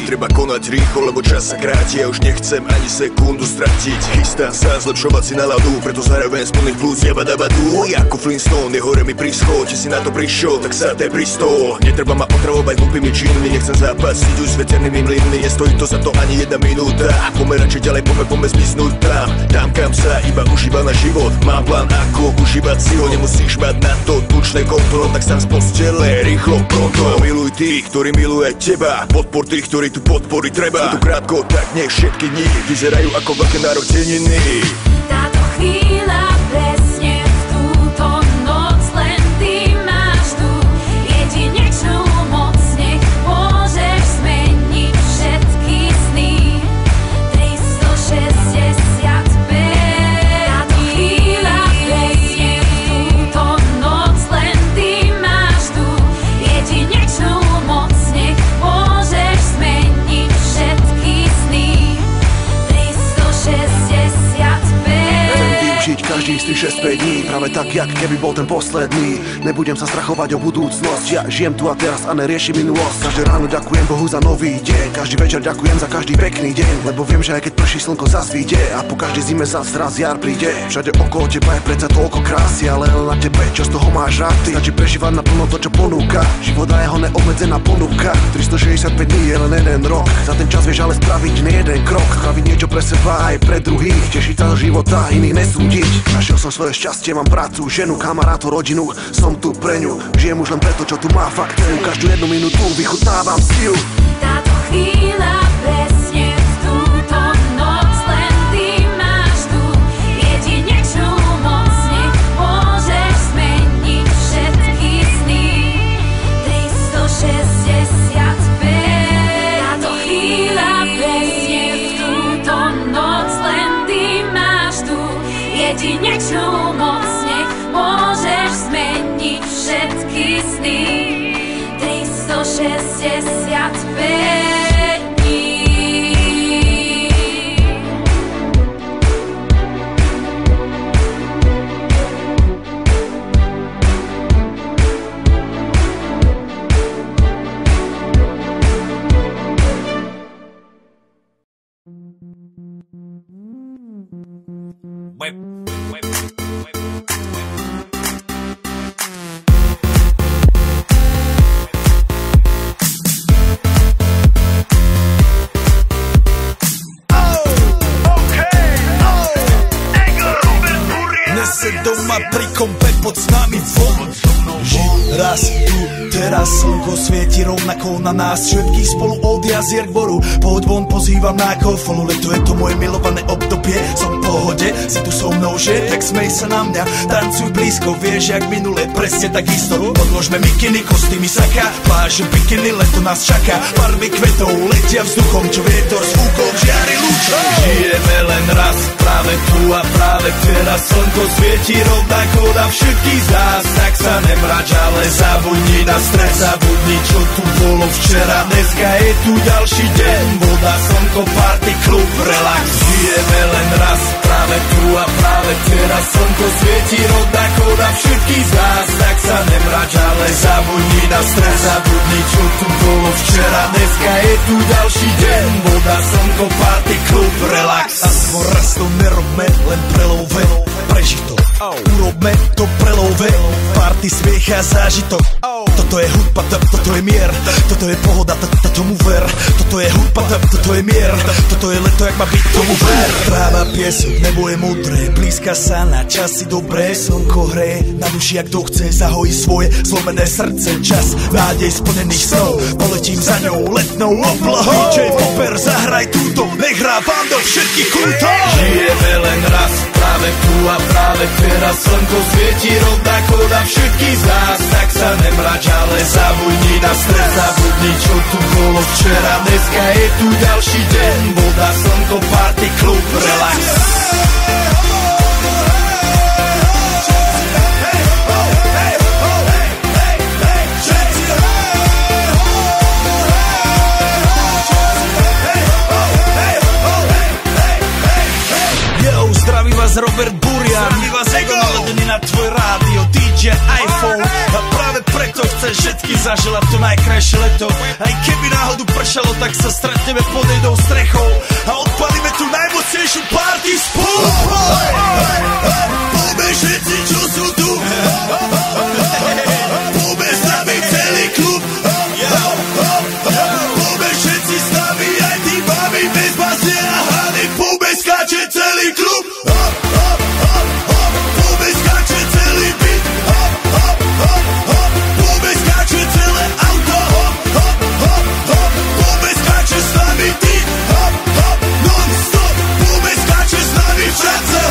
Treba konať rýchlo, lebo čas sa kráti. Ja už nechcem ani sekundu stratiť. Chystám sa zlepšovať si náladu, preto zároveň z plných plúc jabadabadu. Ako Flintstone, je hore mi príschod. Či si na to prišiel, tak sa té pristol. Netreba ma otravovať hlúpými činmi, nechcem zápasiť už s veternými mlynmi. Nestojí to za to ani jedna minúta. Poďme radšej ďalej, poďme zmiznúť tam kam sa iba užíva na život. Mám plán, ako užívať si ho. Nemusíš mať na to tučné konto, tak sám z postele, rýchlo, pronto. Miluj tých, ktorí miluje teba, podpor tých, ktorí tu podpory treba. Je tu krátko, tak nech všetky dni vyzerajú ako veľké narodeniny. Táto chvíľa presne v túto noc, len ty máš tu jedinečnú moc. Nech môžeš zmeniť všetky sny. 365. Táto chvíľa presne v túto noc, len ty máš tu jedinečnú moc. Nech môžeš zmeniť všetky sny. 365. Žiť každý z tých 6-5 dní, práve tak, jak keby bol ten posledný. Nebudem sa strachovať o budúcnosť, ja žijem tu a teraz a neriešim minulosť. Každé ráno ďakujem Bohu za nový deň, každý večer ďakujem za každý pekný deň, lebo viem, že aj keď prší slnko zasvíte a po každej zime zas raz jar príde. Všade okolo teba je predsa toľko krásy, ale len na tebe, čo z toho máš rád ty. Stačí prežívať naplno to, čo ponúka, život a jeho neobmedzená ponuka. 365 dní je len jeden rok, za ten čas vieš ale spraviť nie jeden krok, spraviť niečo pre seba aj pre druhých, tešiť sa do života, iných nesúdiť. Našiel som svoje šťastie, mám prácu, ženu, kamarátov, rodinu, som tu pre ňu, žijem už len preto, čo tu má fakt cenu. Každú jednu minútu vychutnávam si ju. Táto chvíľa presne v túto noc, len ty máš tu jedinečnú moc. Nech môžeš zmeniť všetky sny. 365. Táto chvíľa presne v túto noc, len ty máš tu jedinečnú moc. Nech môžeš zmeniť všetky sny. 365 dní. Doma pri kompe pod s nami von. Raz tu, teraz slnko svieti rovnako na nás všetkých spolu od jazier k boru. Poď von, pozývam na kofolu, leto je to moje milované obdobie. Som v pohode, si tu so mnou, že? Tak smej sa na mňa, tancuj blízko, vieš jak minule, presne tak isto. Podložme mikiny, kostýmy saka, pláže bikiny, leto nás čaká. Farby kvetov letia vzduchom, čo vietor s fúkom žiari lúčom. Žijeme len raz, práve tu a práve teraz slnko svieti rovnako na všetkých z nás. Tak sa nemrač, ale zabudni na stres, zabudni čo tu bolo včera. Dneska je tu ďalší deň, voda, slnko, party, klub, relax. Žijeme len raz, práve tu a práve teraz slnko svieti rovnako na všetkých z nás. Tak sa nemrač, ale zabudni na stres, zabudni čo tu bolo včera. Dneska je tu ďalší deň, voda, slnko, party, klub, relax. A svoj raz to nerobme, len prelove, preži to. Urobme to prelove, party, smiech a zážitok. To Toto je hudba, toto je mier, toto je pohoda, tomu ver. Toto je hudba, toto je mier, toto je leto, jak má byť, tomu ver. Tráva, piesok, nebo je modré, blízka sa na časy dobré. Slnko hreje na duši, jak to chce, zahojí svoje zlomené srdce. Čas nádej splnených snov, poletím za ňou letnou oblohou. DJ Popper, zahraj túto, nech hrá vám do všetkých kútov. Žijeme len raz, práve tu a práve teraz. Slnko svieti rovnako na všetkých z nás, tak sa nemrač, ale zabudni na stres, zabudni, čo tu bolo včera. Dneska je tu ďalší deň, voda, slnko, party, klub, relax. Zdraví vás Robert Burian, zdraví vás Ego, naladený na tvoj rádio, DJ iPhone. A práve preto chceš všetky zaželať to najkrajšie leto. Aj keby náhodu pršalo, tak sa stretneme pod jednou strechou a odpalíme tu najmocnejšiu party spolu. Poďme všetci, čo sú tu, poďme s nami celý klub. Poďme všetci s nami, aj tí babi bez basy a hany. Poďme skáče celý klub. Poďme skáče celý byt. Poďme skáče celé auto. Poďme skáče s nami ty. Non-stop. Poďme skáče s nami v čase.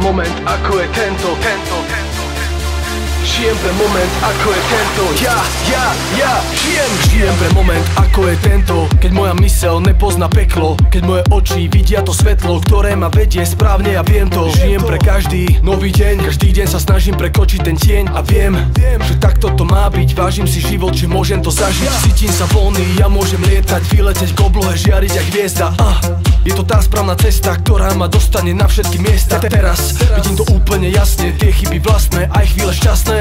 moment, ako je tento. Žijem pre moment, ako je tento. Ja žijem pre moment, ako je tento. Keď moja myseľ nepozná peklo, keď moje oči vidia to svetlo, ktoré ma vedie správne, ja viem to. Žijem pre každý nový deň, každý deň sa snažím prekočiť ten tieň a viem, že takto to má byť. Vážim si život, že môžem to zažiť. Cítim sa voľný, ja môžem lietať, vyletieť k oblohe, žiariť jak hviezda. Je to tá správna cesta, ktorá ma dostane na všetky miesta. Teraz vidím to úplne jasne, tie chyby vlastné, aj chvíle šťastné.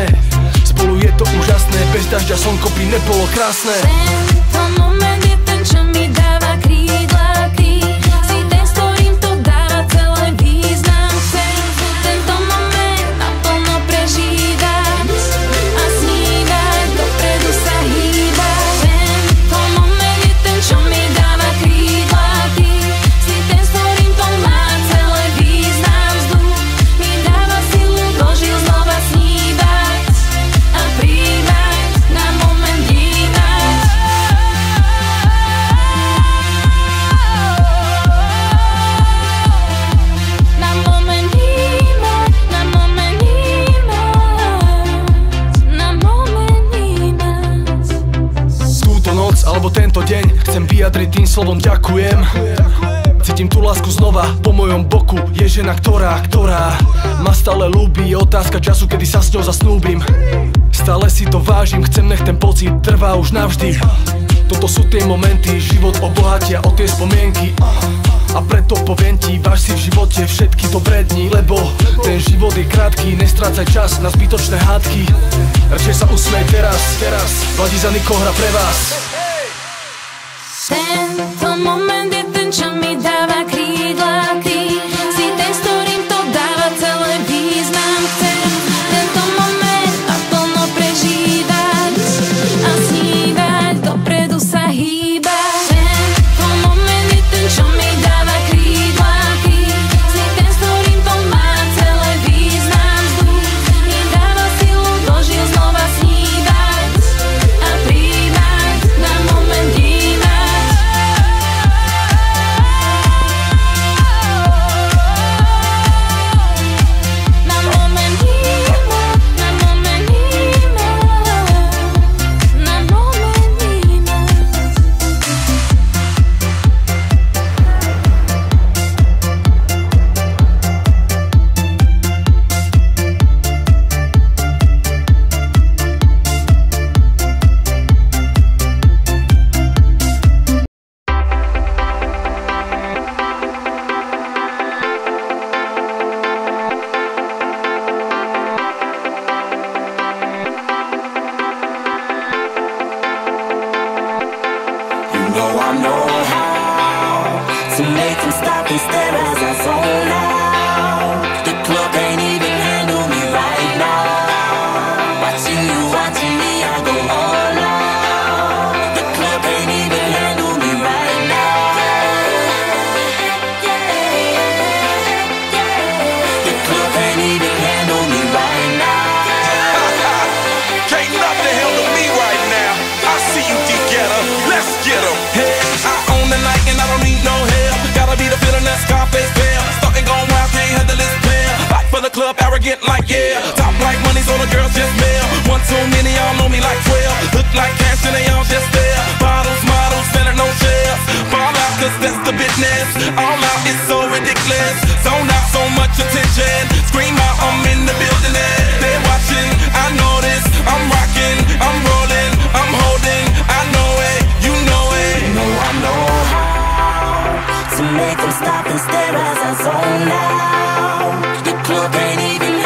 Spolu je to úžasné, bez dažďa slnko by nebolo krásne. Tento moment je ten, čo mi dáva krídla, si ten, s ktorým to dáva celé význam. Chcem tento moment naplno prežívať a snívať, dopredu sa hýbať. Tento moment je ten, čo mi dáva krídla, si ten, s ktorým to má celé význam. Vzduch mi dáva silu, dožil znova snívať a príjmať, na moment vnímať. Na moment vnímať, na moment vnímať, na moment vnímať. Túto noc alebo tento deň chcem vyjadriť tým slovom ďakujem. Cítim tú lásku znova, po mojom boku je žena, ktorá ma stále ľúbi. Je otázka času, kedy sa s ňou zasnúbim. Stále si to vážim, chcem, nech ten pocit trvá už navždy. Toto sú tie momenty, život obohatia o tie spomienky. A preto poviem ti, váž si v živote všetky dobré dni, lebo ten život je krátky, nestrácaj čas na zbytočné hádky. Radšej sa usmej teraz, Vladiza Niko hra pre vás. Tento moment je ten, čo mi dáva krídla, si ten, s ktorým to dáva celé význam. Chcem tento moment naplno prežívať a snívať, dopredu sa hýbať. Tento moment je ten, čo mi dáva krídla, si ten, s ktorým to má celé význam. Vzduch mi dáva silu, dožil znova snívať a príjmať, know I know how to make them stop and stare as I zone out. The club can't even handle me right now. Watching you, watching me, I go all out. The club can't even handle me right now. The club can't even handle me right now. Can't nothing handle me right now. I see you, D-Getter. Let's get 'em. Hey, I own the night and I don't need no help. Gotta be the feeling that Scarface feel. Starting going wild, can't handle this pill. Back for the club, arrogant like yeah. Top like money, so the girls just mail. One too many, y'all know me like 12. Look like cash and they all just there. Bottles, models, selling no shares. Fall out, cause that's the business. All out is so ridiculous. Zone out, so much attention. Scream out, I'm in the building and they're watching. I know this, I'm rocking, I'm rolling, I'm holding. I know it, you know it. You know I know how to make them stop and stare as I zone out. The club ain't even